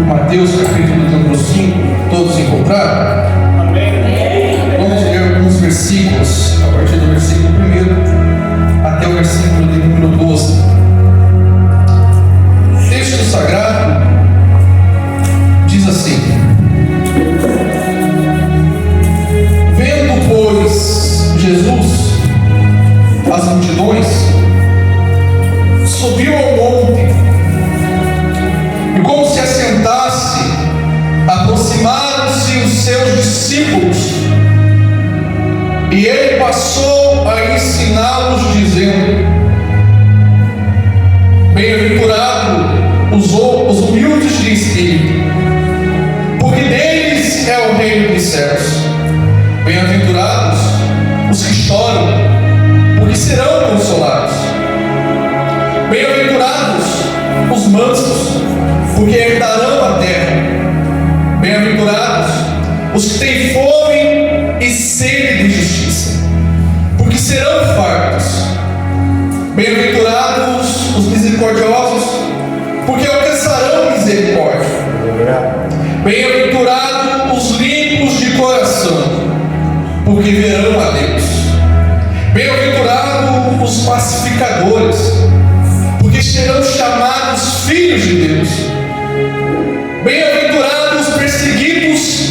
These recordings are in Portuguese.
Mateus capítulo número 5, todos encontraram? Amém. Vamos ler alguns versículos, a partir do versículo 1 até o versículo de número 12. O texto sagrado diz assim: vendo, pois, Jesus as multidões, subiu ao monte, e como se assentasse, aproximaram-se os seus discípulos, e ele passou a ensiná-los, dizendo: bem-aventurado os humildes de espírito, porque deles é o reino dos céus. Bem-aventurados os que choram, porque serão consolados. Bem-aventurados os mansos, porque herdarão a terra. Bem-aventurados os que têm fome e sede de justiça, porque serão fartos. Bem-aventurados os misericordiosos, porque alcançarão misericórdia. Bem-aventurados os limpos de coração, porque verão a Deus. Bem-aventurados os pacificadores, porque serão chamados filhos de Deus. Bem-aventurados os perseguidos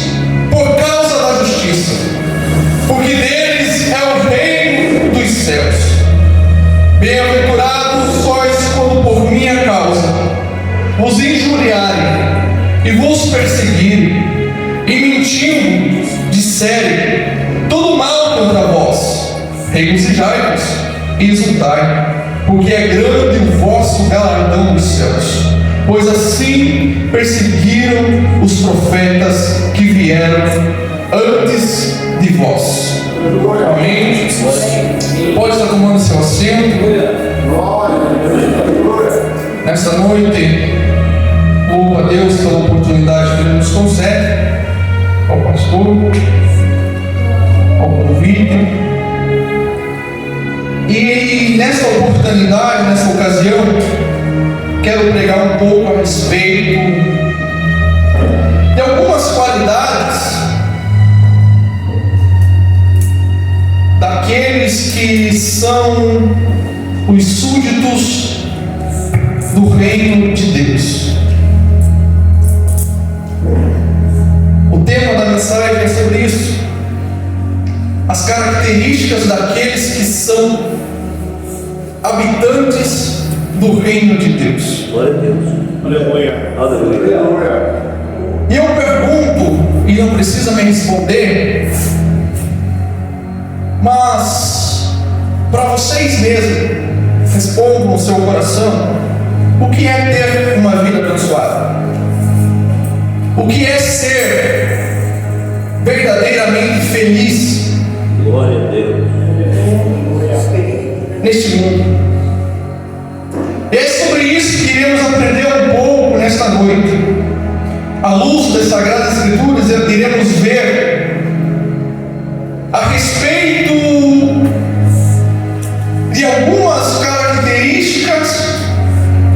por causa da justiça, porque deles é o reino dos céus. Bem-aventurados sois quando por minha causa vos injuriarem e vos perseguirem, e mentindo disserem todo mal contra vós. Regozijai-vos e exultai, porque é grande o vosso galardão nos céus, pois assim perseguiram os profetas que vieram antes de vós. Amém? Pode estar tomando seu assento. Nesta noite, louvo a Deus pela oportunidade que Ele nos concede, ao pastor, ao convite. E nessa oportunidade, nessa ocasião, quero pregar um pouco a respeito de algumas qualidades daqueles que são os súditos do reino de Deus. O tema da mensagem é sobre isso: as características daqueles que são habitantes do reino de Deus. Glória a Deus. Aleluia. Aleluia. E eu pergunto, e não precisa me responder, mas para vocês mesmos, respondam no seu coração: o que é ter uma vida abençoada? O que é ser verdadeiramente feliz? Glória a Deus. Neste mundo. É sobre isso que iremos aprender um pouco nesta noite. À luz das Sagradas Escrituras, iremos ver a respeito de algumas características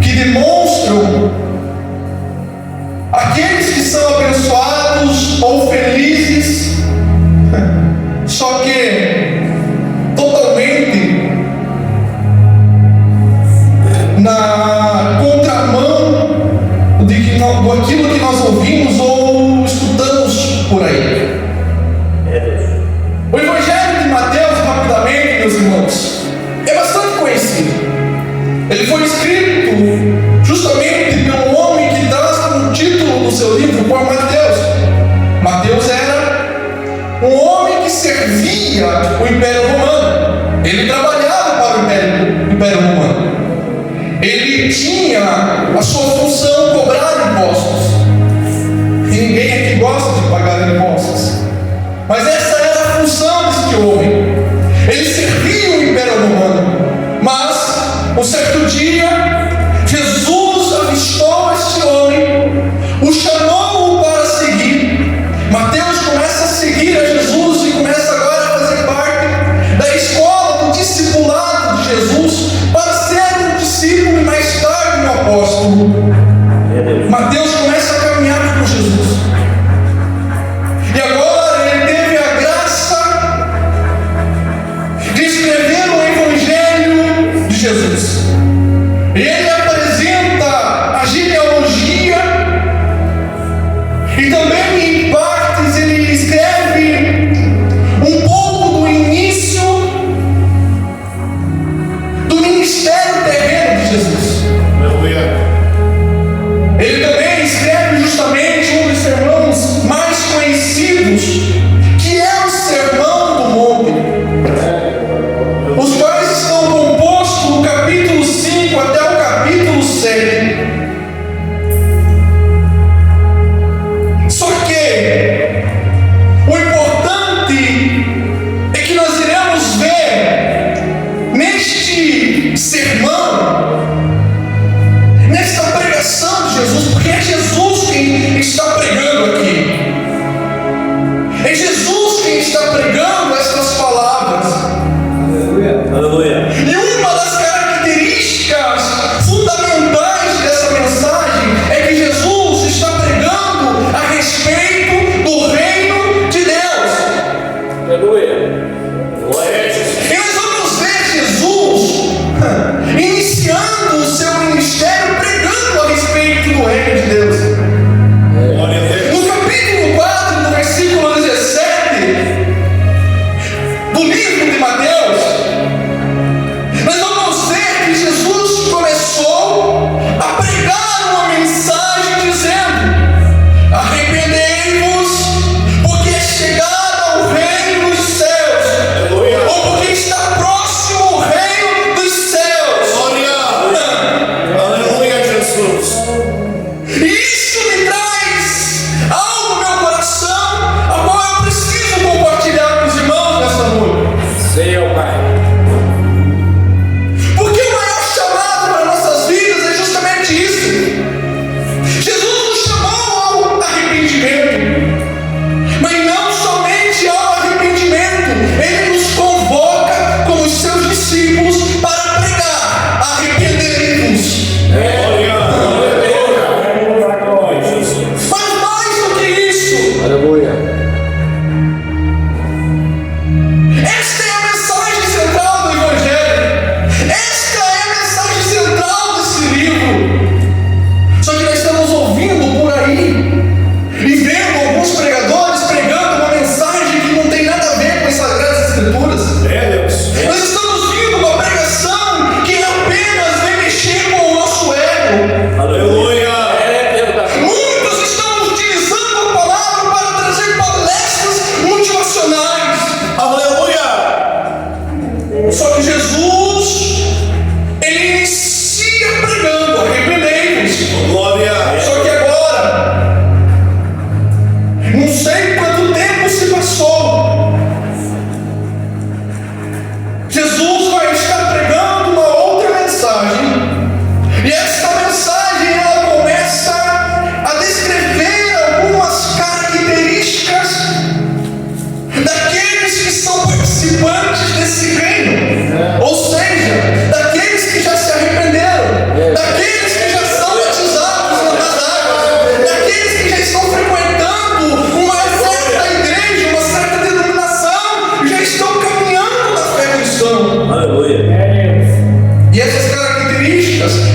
que demonstram aqueles que são abençoados ou felizes, só que totalmente na contramão do aquilo que nós ouvimos ou escutamos por aí. O Evangelho de Mateus, rapidamente, meus irmãos, é bastante conhecido. Ele foi escrito justamente pelo homem que traz como título do seu livro por Mateus. Mateus era um homem que servia o Império Romano. Ele trabalhava para o Império Romano. Ele tinha a sua função cobrar impostos. E ninguém aqui gosta de pagar impostos, mas essa era a função deste homem. Ele servia o Império Romano. Mas, um certo dia, Jesus avistou este homem, o chamou para seguir. Mateus começa a seguir a Jesus e começa agora a fazer parte da escola do discipulado de Jesus, para ser um discípulo e mais tarde um apóstolo. Mateus começa a caminhar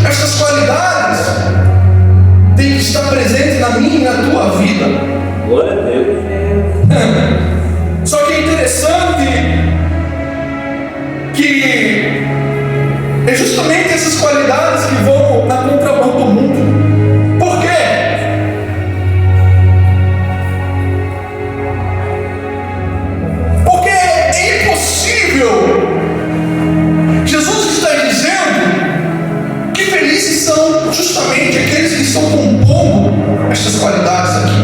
Essas qualidades têm que estar presentes na minha e na tua vida. Glória a Deus. Só que é interessante que é justamente essas qualidades que vão na contramão do mundo. Por quê? Porque é impossível. Jesus está dizendo que felizes são justamente aqueles que estão compondo estas qualidades aqui.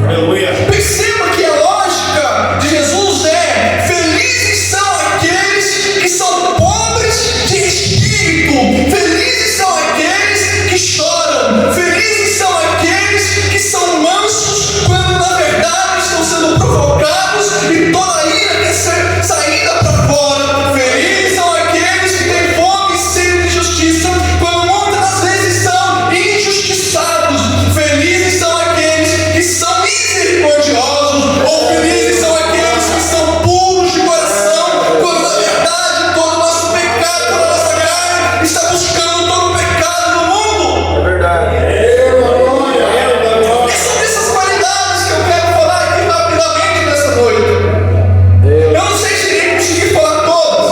Aleluia. Perceba que a lógica de Jesus é: felizes são aqueles que são pobres de espírito, felizes são aqueles que choram, felizes são aqueles que são mansos quando na verdade estão sendo provocados e toda a ira quer ser saída para fora. Felizes são aqueles que têm fome e sede de justiça quando muitas das vezes são injustiçados. Felizes são aqueles que são misericordiosos, ou felizes são aqueles que são puros de coração, quando na verdade todo o nosso pecado, toda a nossa carne está buscando todo o pecado do mundo. É verdade. É sobre essas qualidades que eu quero falar aqui rapidamente nessa noite. Eu não sei se irei conseguir falar todas,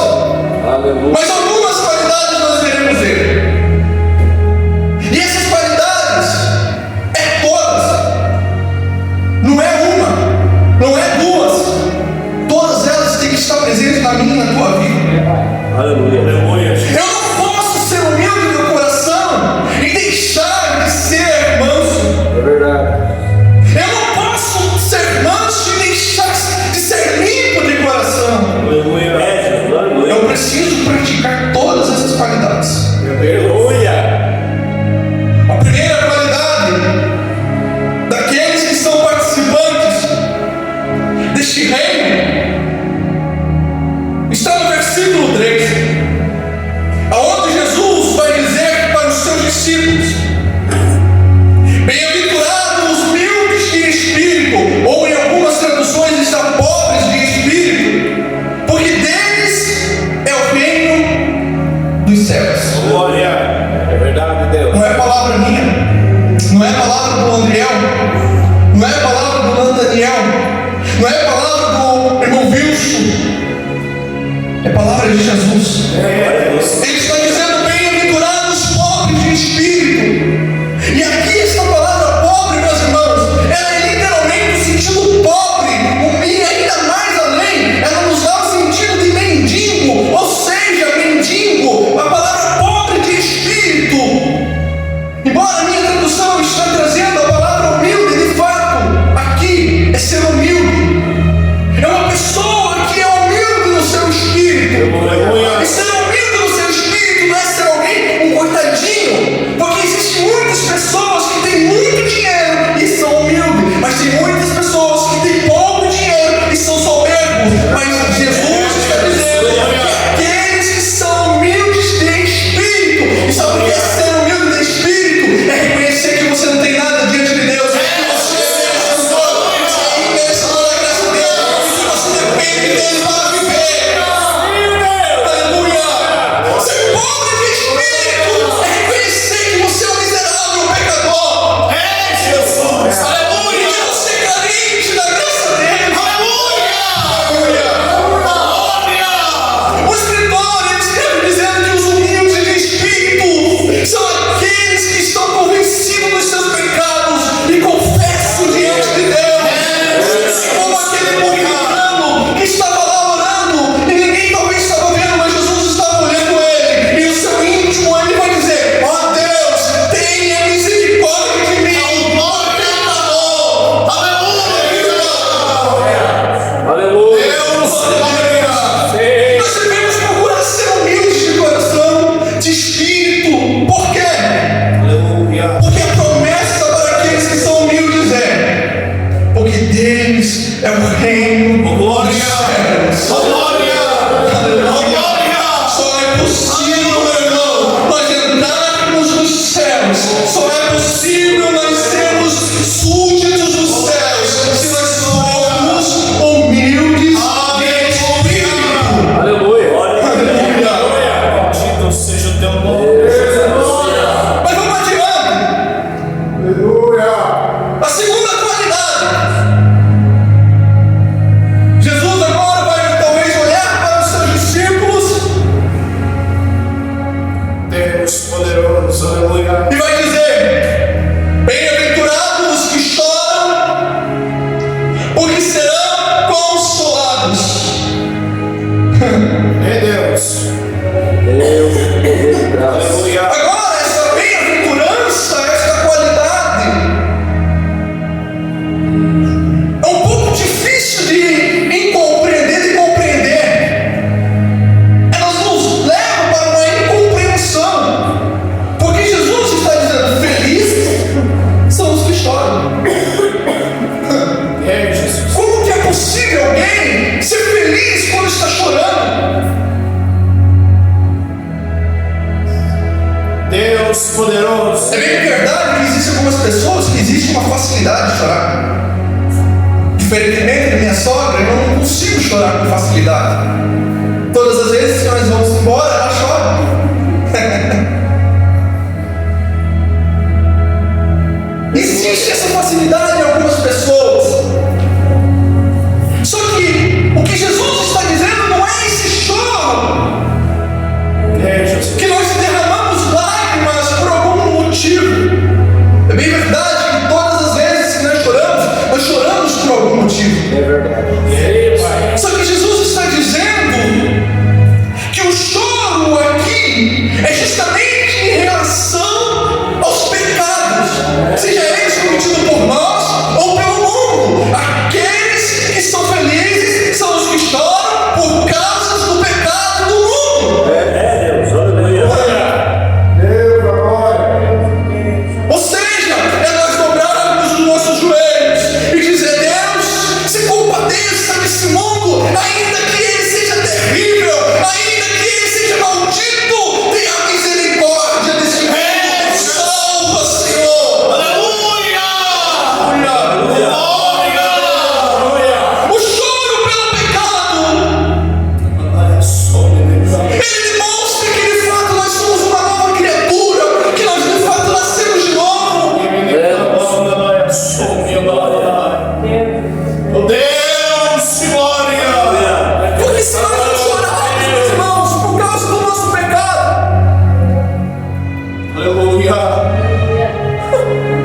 Aleluia. mas algumas qualidades nós iremos ver. E essas qualidades é todas. Não é uma, não é duas. Todas elas têm que estar presentes na minha e na tua vida. Aleluia. Eu não posso ser humilde no coração e deixar de ser manso. É verdade. Eu não posso ser manso e deixar de ser limpo de coração. Aleluia. Eu preciso praticar todas essas qualidades. Aleluia. A primeira qualidade daqueles que são participantes deste reino está no versículo 3, aonde Jesus vai dizer para os seus discípulos: bem-aventurados os humildes de espírito, ou em algumas traduções está pobres de espírito, porque deles é o reino dos céus. Glória. É verdade, Deus. Não é palavra minha, não é palavra do Andriel, não é palavra do Nathaniel, não é palavra do irmão Wilson, é palavra de Jesus. Ele está dizendo: bem-aventurados os pobres de espírito. E aqui esta palavra pobre, meus irmãos, ela é literalmente o sentido pobre, e ainda mais além, ela nos dá o sentido de mendigo, ou seja, mendigo, a palavra pobre de espírito. Embora a minha tradução está trazendo a palavra humilde, de fato, aqui é ser humilde. É uma pessoa que é humilde no seu espírito. E ser humilde no seu espírito não é ser alguém, um coitadinho. Porque existem muitas pessoas que têm muito dinheiro e são humildes. Mas tem muitas pessoas que têm pouco dinheiro e são soberbos. Mas Jesus está dizendo que aqueles que são humildes de espírito. E sabe o que é ser humilde de espírito? É reconhecer que você não tem nada diante de Deus. Que você é merecedor. Você é merecedor da graça de Deus. Que você depende dele para viver. Aleluia. Ser pobre de espírito é reconhecer que você é um miserável pecador. Aleluia. Que você é carente da graça dele. Aleluia. O escritor, ele escreve dizendo que os humildes de espírito são aqueles que estão convencidos dos seus pecados e confessam diante de Deus. Como aquele publicano que estava lá orando e ninguém talvez estava vendo, mas Jesus estava olhando ele. E no seu íntimo ele vai dizer: ó Deus, tenha misericórdia de mim, pecador. Aleluia. Aleluia. Deus, aleluia. Nós devemos procurar ser humildes de coração, de espírito. Por quê? Aleluia. Porque a promessa para aqueles que são humildes é: porque deles é o reino dos céus. Aleluia. Só é possível, meu irmão, nós entrarmos nos céus. Só é possível nós sermos súditos dos céus se nós formos humildes de espírito. Aleluia. Aleluia. Bendito seja o teu nome, Jesus. Deus poderoso, aleluia. E vai dizer: bem-aventurados os que choram, porque serão consolados. É Deus. Deus, Aleluia. Agora, essa bem-aventurança, esta qualidade, é um pouco difícil de compreender. Elas nos levam para uma incompreensão, porque Jesus está dizendo: felizes são os que choram. É Jesus. Como que é possível alguém ser feliz quando está chorando? Deus poderoso. É bem verdade que existem algumas pessoas que existe uma facilidade de chorar. Diferentemente da minha sogra, eu não consigo chorar com facilidade. Todas as vezes que nós vamos embora, ela chora. Existe essa facilidade em algumas pessoas. Só que o que Jesus está dizendo não é esse choro É Jesus. que nós derramamos lágrimas por algum motivo. É bem verdade que todas as vezes que nós choramos por algum motivo. é verdade. É, Pai. Só que Jesus está dizendo que o choro aqui é justamente em relação aos pecados, seja eles cometidos por nós ou pelo mundo. Aqueles que são felizes são os que choram por causa do pecado do mundo. É Deus, aleluia. Deus, agora. Ou seja, é nós dobrarmos os nossos joelhos e dizer: Deus, se compadeça desse mundo, ainda que ele seja terrível, ainda que ele seja maldito, tenha misericórdia desse mundo. Salva, Senhor. Aleluia. Aleluia. Aleluia. O choro pelo pecado, Olha só, meu Deus. ele demonstra que de fato nós somos uma nova criatura, que nós de fato nascemos de novo. Olha só, meu Deus, glória. Porque se nós não chorarmos, meus irmãos, por causa do nosso pecado, Aleluia.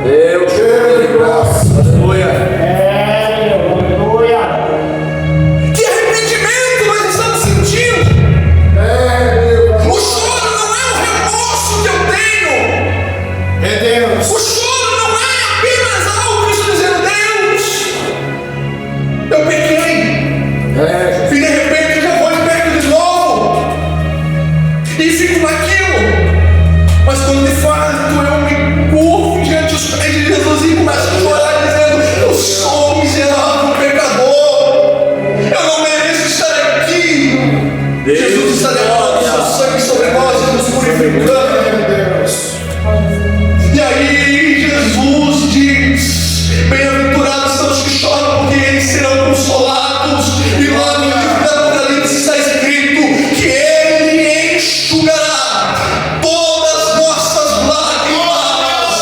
Deus, cheio de graça. Aleluia. que arrependimento nós estamos sentindo. Deus. O choro não é o remorso que eu tenho. É Deus. O choro não é apenas algo que eu estou dizendo: Deus, eu pequei. É, E de repente eu já vou e peco de novo. E fico naquilo. Mas quando de fato eu me curvo diante dos pés de Jesus e começo a chorar, dizendo: eu sou um miserável pecador. Eu não mereço estar aqui. Jesus está derramando seu sangue sobre nós e nos purificando. Deus. E aí Jesus diz: bem-aventurados são os que choram, porque eles serão consolados. E lá no livro da Apocalipse está escrito que Ele enxugará todas as nossas lágrimas.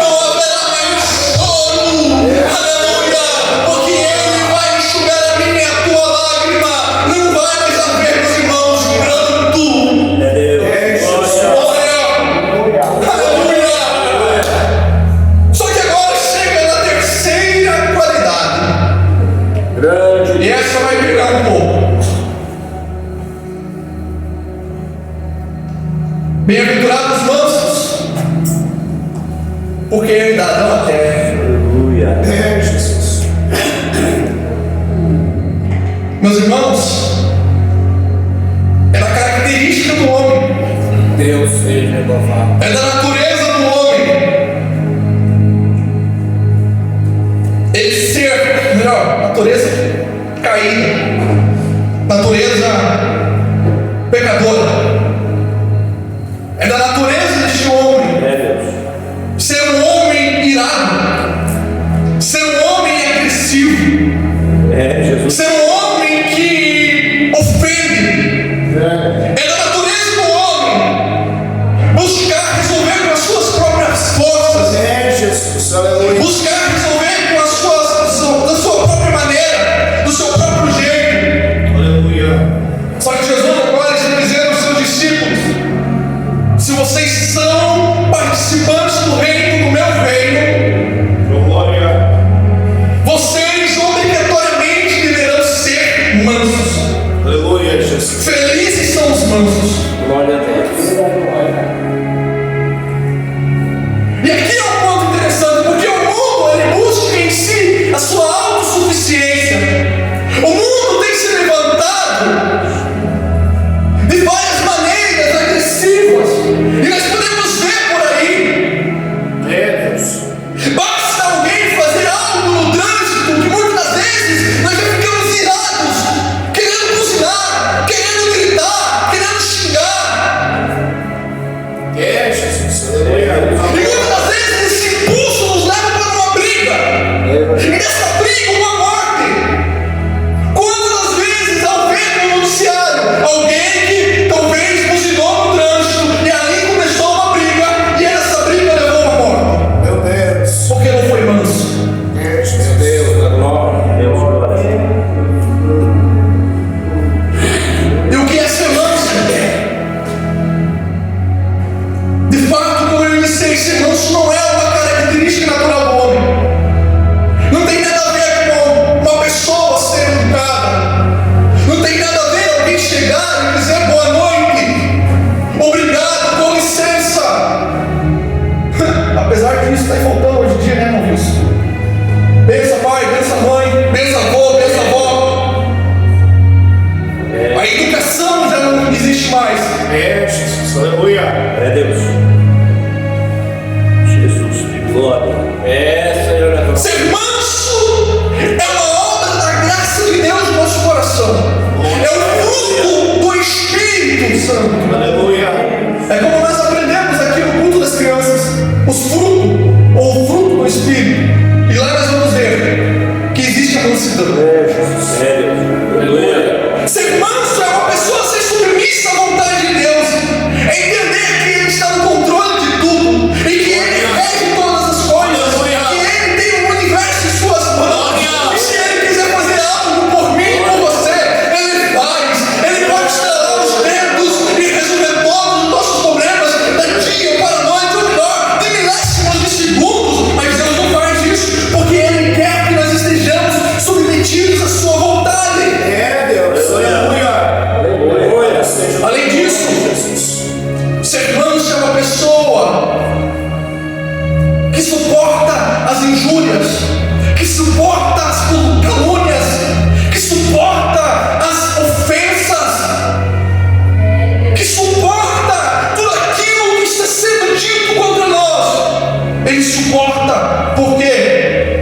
Não haverá mais choro. Aleluia. Porque Ele vai enxugar a minha e a tua lágrima. Não vai mais haver, meus irmãos, pranto. É Deus. Glória. Aleluia. Só que agora chega na terceira qualidade. grande. E essa vai pegar um pouco. Bem-aventurados os mansos, porque herdarão a terra. Aleluia. É Jesus. Meus irmãos, é da característica do homem, Deus seja louvado. é da natureza do homem. Ele ser, melhor, natureza caída, natureza pecadora. É da natureza deste homem É Deus. ser um homem irado, ser um homem agressivo, É Jesus. ser um homem que ofende. É da natureza do homem buscar resolver com as suas próprias forças, É Jesus. Aleluia. buscar resolver com da sua própria maneira, do seu próprio jeito. Aleluia. Só que Jesus agora está dizendo aos seus discípulos: se vocês Jesus. E muitas das vezes esse impulso nos leva para uma briga. E nessa briga, uma morte. Quantas vezes, ao ver no noticiário, alguém que talvez buzinou no trânsito e ali começou uma briga, e essa briga levou a uma morte. Meu Deus. Porque não foi manso. Meu Deus, da glória. Deus, glória. E o que é ser manso? De fato, como eu iniciei, ser manso não é uma característica natural do homem. Não tem nada a ver com uma pessoa ser educada. Não tem nada a ver alguém chegar e dizer boa noite, obrigado, com licença. Apesar que isso está faltando hoje em dia, né, irmão Wilson? Bença pai, bença mãe, bença avô, bença avó. A educação já não existe mais. Jesus. Aleluia. É Deus. Jesus, de glória. Senhor, da glória. Ser manso é uma obra da graça de Deus no nosso coração. É o fruto do Espírito Santo. Aleluia. É como nós aprendemos aqui no culto das crianças, os frutos, ou o fruto do Espírito. E lá nós vamos ver que existe a mansidão. É Deus. Aleluia. Ser manso é uma pessoa ser submissa à vontade de Deus. É entender que Ele está no controle de tudo. E que Ele rege todas as coisas. Que Ele tem o universo em suas mãos. E se Ele quiser fazer algo por mim e por você, Ele faz. Ele pode estalar os dedos e resolver todos os nossos problemas da dia para a noite, ou melhor, de milésimos de segundos. Mas Deus não faz isso, porque Ele quer que nós estejamos submetidos à sua vontade. Deus. Aleluia. Aleluia. Além disso, ser manso é uma pessoa que suporta as injúrias, que suporta as calúnias, que suporta as ofensas, que suporta tudo aquilo que está sendo dito contra nós. Ele suporta, por quê?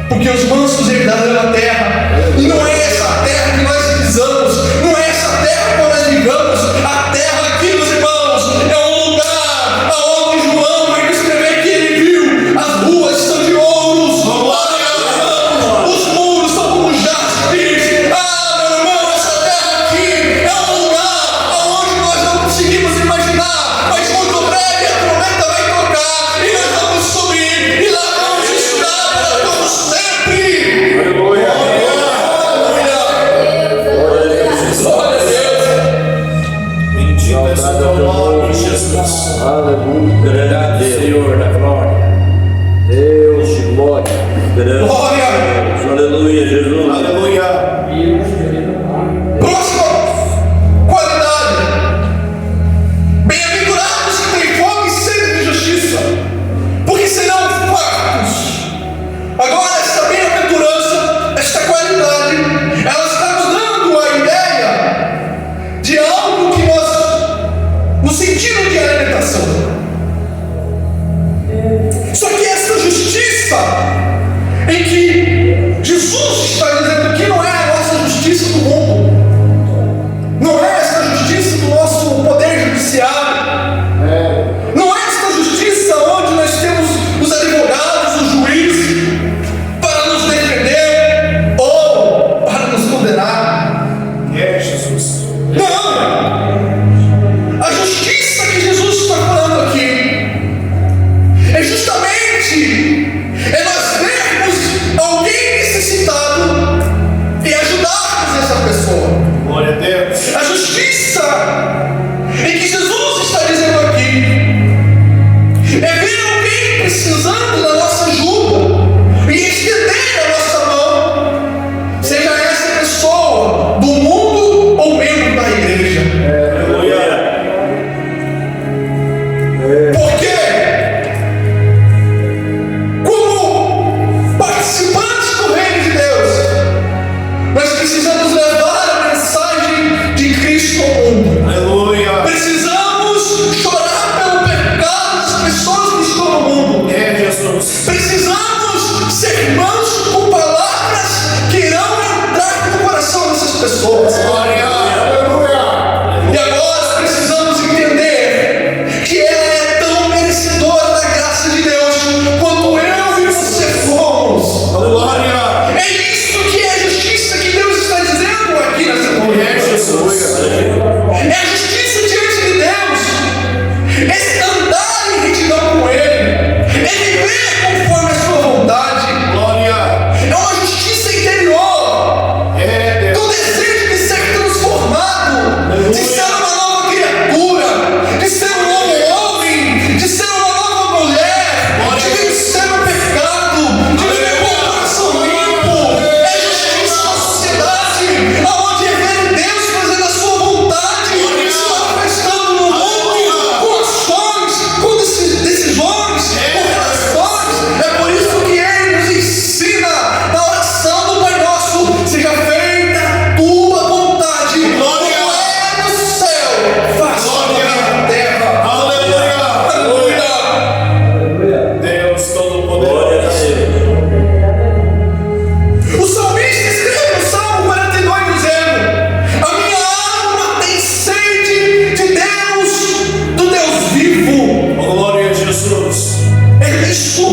Porque os mansos herdarão a terra. E não é essa terra que nós pisamos, não é essa terra que nós vivamos. A terra aqui, meus irmãos, é um lugar aonde João vai descrever que ele viu. As ruas são de ouros, os muros são como jaspis. Meu irmão, essa terra aqui é um lugar aonde nós não conseguimos imaginar, mas muito breve a trombeta vai tocar e nós vamos subir e lá vamos estar para todos sempre. Aleluia. Glória a Deus. Bendito é o teu nome, Jesus. Aleluia. Grande Deus. Senhor, da glória. Deus de glória. Grande Glória. Deus. Aleluia, Jesus. Aleluia. Próxima qualidade. Bem-aventurados que têm fome e sede de justiça, porque serão fartos. Agora, esta bem-aventurança, esta qualidade, ela está nos dando a ideia de algo que no sentido de alimentação. Só que essa justiça em que Jesus está dizendo que não é a nossa justiça do mundo, não é essa justiça do nosso poder judiciário, não é essa justiça onde nós temos os advogados, os juízes para nos defender ou para nos condenar. Jesus. Não! A justiça que Jesus está falando aqui é justamente nós esse andar em retidão com Ele, é viver conforme a sua vontade, Glória. é uma justiça interior, É Deus. do desejo de ser transformado, de ser uma nova criatura, de ser um novo homem, de ser uma nova mulher, de vencer o pecado, de viver com o coração limpo. É justiça na sociedade, aonde é ver Deus fazendo a sua vontade, se manifestando no mundo, com ações, com decisões, com relações. É por isso que Ele nos ensina na oração do Pai Nosso: seja feita a tua vontade, como é no céu, faça na terra. Aleluia. Aleluia. Deus Glória a Todo-Poderoso. Deus. O salmista escreve no Salmo 42 dizendo: a minha alma tem sede de Deus, do Deus vivo. Glória a Jesus. É isso,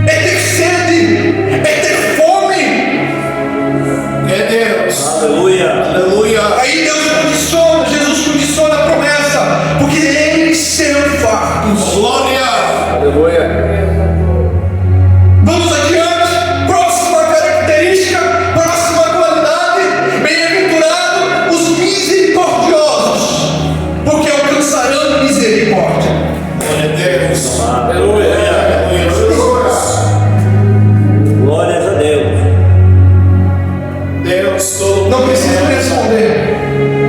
é ter sede, é ter fome. É Deus. Aleluia. Aleluia. Aí Deus condiciona, Jesus condiciona a promessa, porque eles serão fartos. Glória. Aleluia. Vamos adiante, próxima característica, próxima qualidade: bem-aventurado os misericordiosos, porque alcançarão misericórdia. Glória a Deus. Aleluia. Aleluia. Jesus. Glórias a Deus. Deus todo. Não precisa me responder,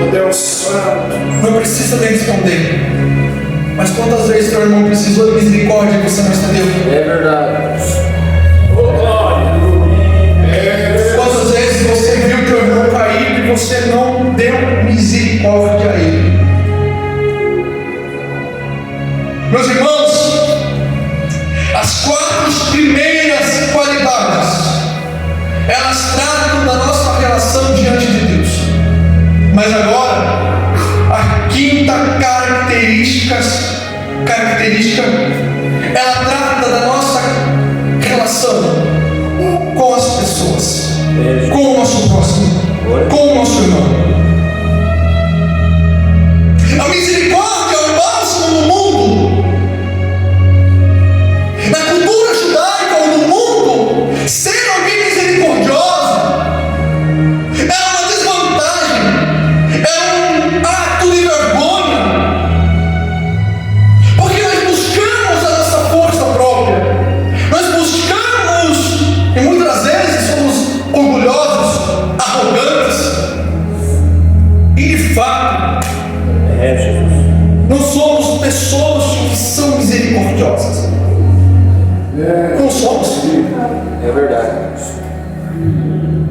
O Deus Santo. não precisa me responder. Mas quantas vezes teu irmão precisou de misericórdia e você não estendeu? É verdade. Glória. É Deus. Quantas vezes você viu teu irmão cair e você não deu misericórdia a ele? Meus irmãos, as 4 primeiras qualidades, elas tratam da nossa relação diante de Deus. Mas agora, a quinta característica, ela trata da nossa relação com as pessoas, com o nosso próximo, com o nosso irmão. A misericórdia é o bálsamo no mundo. Na cultura judaica ou no mundo, ser alguém misericordioso é uma desvantagem, é um ato de vergonha, porque nós buscamos a nossa força própria, nós buscamos, e muitas vezes somos orgulhosos, arrogantes, e de fato, É Jesus. não somos pessoas que são misericordiosas. Não somos. É verdade.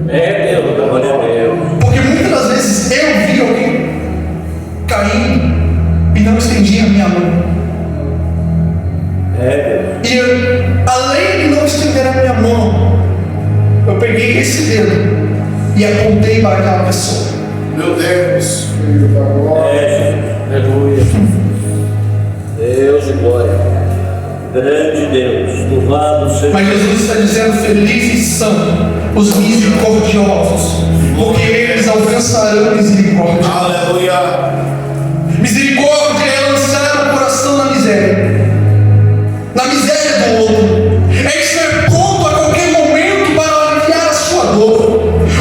É Deus. Glória a Deus. Porque muitas das vezes eu vi alguém caindo e não estendi a minha mão. É Deus. E eu, além de não estender a minha mão, eu peguei esse dedo e apontei para aquela pessoa. Meu Deus. É Jesus. Aleluia. Deus de glória. Grande Deus. Louvado seja. Mas Jesus está dizendo: felizes são os misericordiosos, porque eles alcançarão misericórdia. Aleluia. Misericórdia é lançar o coração na miséria do outro, é estar pronto a qualquer momento para aliviar a sua dor.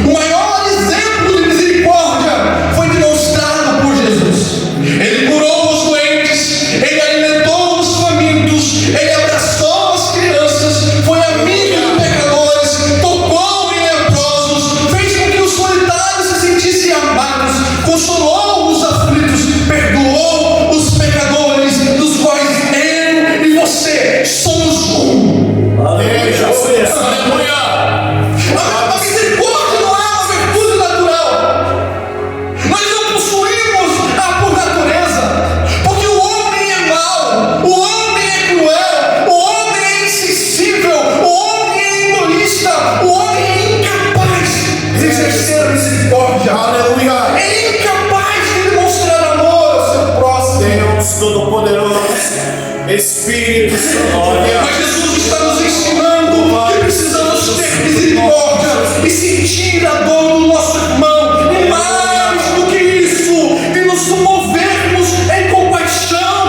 O maior exemplo de misericórdia foi demonstrado por Jesus. Ele curou os doentes, ele alimentou os famintos, ele abraçou as crianças, foi amigo de pecadores, tocou em leprosos, fez com que os solitários se sentissem amados, consolou os aflitos, perdoou os pecadores, dos quais eu e você somos um. É Jesus. Aleluia. A misericórdia não é uma virtude natural. Nós não possuímos por natureza, porque o homem é mau, o homem é cruel, o homem é insensível, o homem é egoísta, o homem é incapaz de exercer a misericórdia. Aleluia. É incapaz de demonstrar amor ao seu próximo. Deus Todo-Poderoso. Espírito Santo. Mas Jesus está nos ensinando que precisamos ter misericórdia e sentir a dor do nosso irmão. E mais do que isso, de nos movermos em compaixão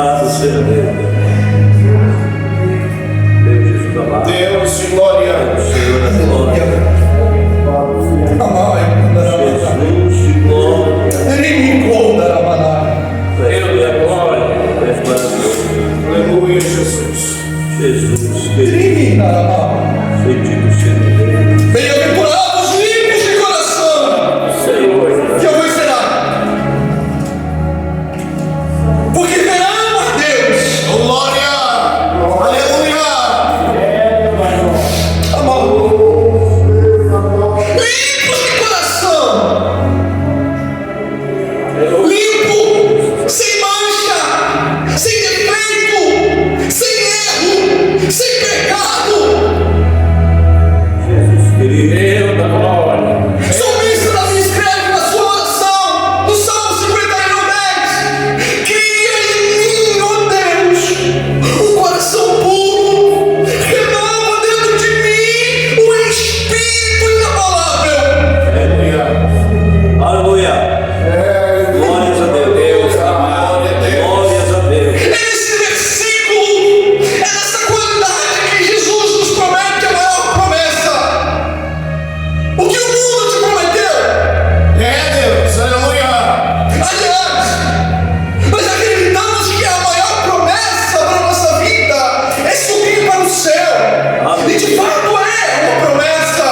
Louvado seja Deus. Deus Jesus amado. Deus de glória. Senhor da glória. Jesus de glória. Aleluia, glória. Aleluia, Jesus. Jesus, bendito seja Deus. Bem-aventurados limpos de coração, Senhor, que eu vou ensinar. Porque verão a Deus. Glória. Aleluia. Amado. Limpos de coração. Limpo, sem mancha, sem defeito, sem erro, sem pecado. Jesus querido. Deus da glória. O salmista Davi escreve na sua oração, no Salmo 51:10: cria em mim, ó Deus, um coração puro, renova dentro de mim um espírito inabalável. Aleluia. Aleluia. Glórias a Deus. Glórias a Deus. É nesse versículo, é nessa qualidade que Jesus nos promete a maior promessa. O que o mundo te prometeu? Deus. Aleluia. Aliás, nós acreditamos que a maior promessa para a nossa vida é subir para o céu. E de fato é uma promessa.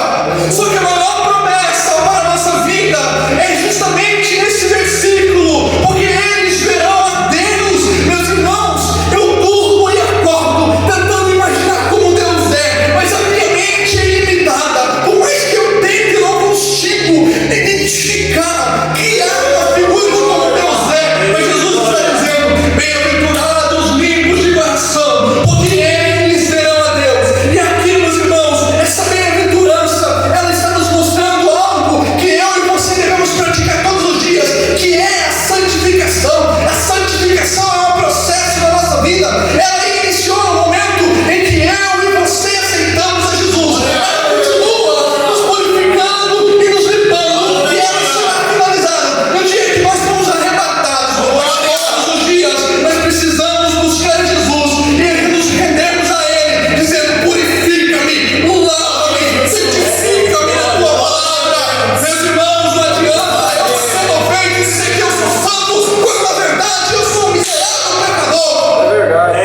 Só que a maior promessa para a nossa vida é justamente nesse versículo. Porque eles verão a Deus. Meus irmãos, eu durmo e acordo tentando imaginar como Deus é. Mas a minha mente é limitada. Por mais que eu tente, não consigo identificar, criar uma figura de como Deus é. Mas Jesus está dizendo: bem-aventurados limpos de coração, porque eles verão a Deus. E aqui, meus irmãos, essa bem-aventurança, ela está nos mostrando algo que eu e você devemos praticar todos os dias, que é a santificação. A santificação é um processo na nossa vida. Ela iniciou no momento em que eu e você aceitamos a Jesus. Ela continua nos purificando e nos limpando, e ela será finalizada no dia que nós fomos arrebatados. Mas todos os dias nós precisamos buscar Jesus e nos rendermos a Ele, dizendo: purifica-me, lava-me, santifica-me na tua palavra. Meus irmãos, não adianta eu ser ofendido e dizer que eu sou santo, quando na verdade eu sou um miserável pecador. É verdade.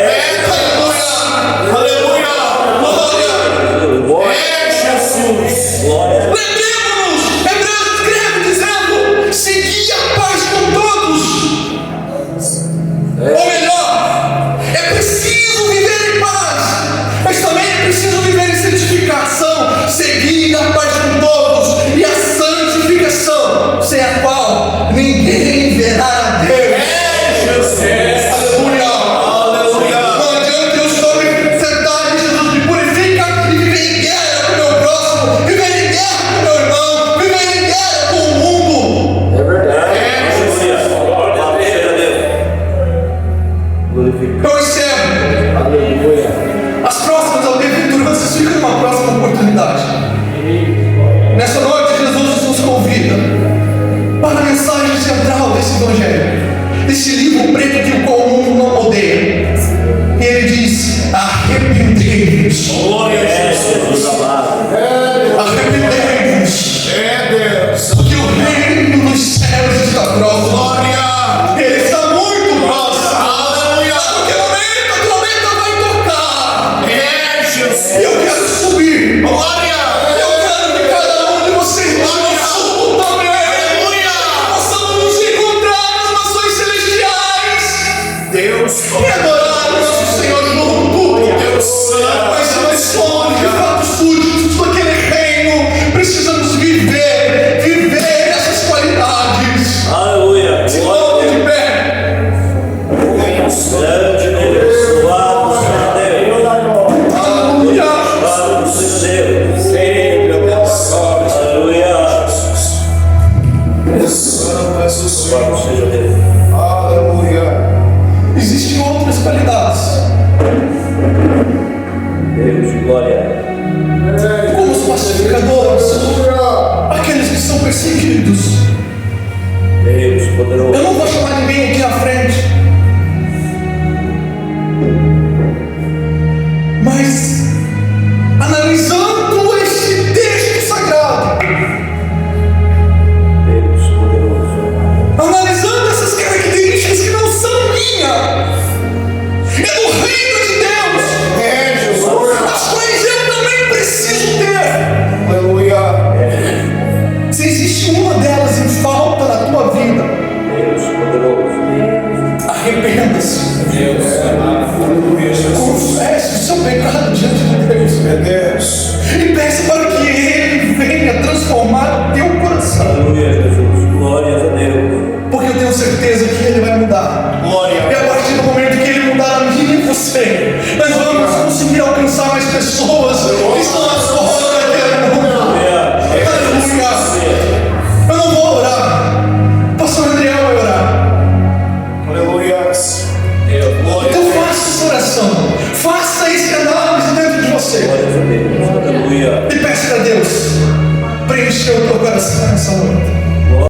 Aleluia! Aleluia! Glória! Jesus. Glória. Lembremos-nos, Hebreus escreve dizendo: segui a paz com todos. Ou melhor, é preciso viver em paz, mas também é preciso viver em santificação. Seguir a paz com todos e a santificação, sem a qual ninguém verá a Deus. Aleluia! Aleluia. Não adianta eu só me sentar e Jesus me purifica e viver em guerra com o meu próximo, viver em guerra com o meu irmão, viver em guerra com o mundo. É verdade. Louvado seja Deus. Glorifica. Eu encerro. Aleluia. As próximas bem-aventuranças ficam numa próxima oportunidade. Nessa noite, Jesus nos convida para a mensagem central desse evangelho, desse livro preto que o qual o mundo não odeia. E ele diz: arrependei-vos. Glória a Jesus. Jesus amado. Arrependei-vos, Deus. que o reino dos céus está próximo. Glória. Ele está muito próximo. Aleluia. A qualquer momento a trombeta vai tocar. Jesus. E eu quero subir. Glória. Eu quero que cada um de vocês suba também. Aleluia. Possamos nos encontrar nas nações celestiais Deus. e adorar o nosso Senhor junto. Deus santo. Mas se nós somos de fato súditos daquele reino, precisamos viver essas qualidades. Aleluia. Se Glória a coloque Deus. de pé. Grande Deus. Louvado seja Deus. Aleluia. Louvado seja Deus. Sempre abençoado. Aleluia. Santo és o Senhor. Louvado seja Deus. Aleluia. Existem outras qualidades, Deus de glória. como os pacificadores, aqueles que são perseguidos. Deus poderoso. Eu não vou chamar ninguém aqui à frente, Aleluia, Jesus. Confesse o seu pecado diante de Deus. É Deus. E peça para que Ele venha transformar teu coração. Aleluia, Jesus. Glórias a Deus. Porque eu tenho certeza que Ele vai mudar. Glória. E a partir do momento que Ele mudar a mim e você, nós vamos conseguir alcançar mais pessoas que estão lá fora daquele mundo. Aleluia. Eu não vou orar. Pastor Adriel vai orar. Aleluia. Então faça essa oração. Faça esse análise dentro de você. Glórias a Deus. Aleluia. E peça a Deus preencher o teu coração nessa noite.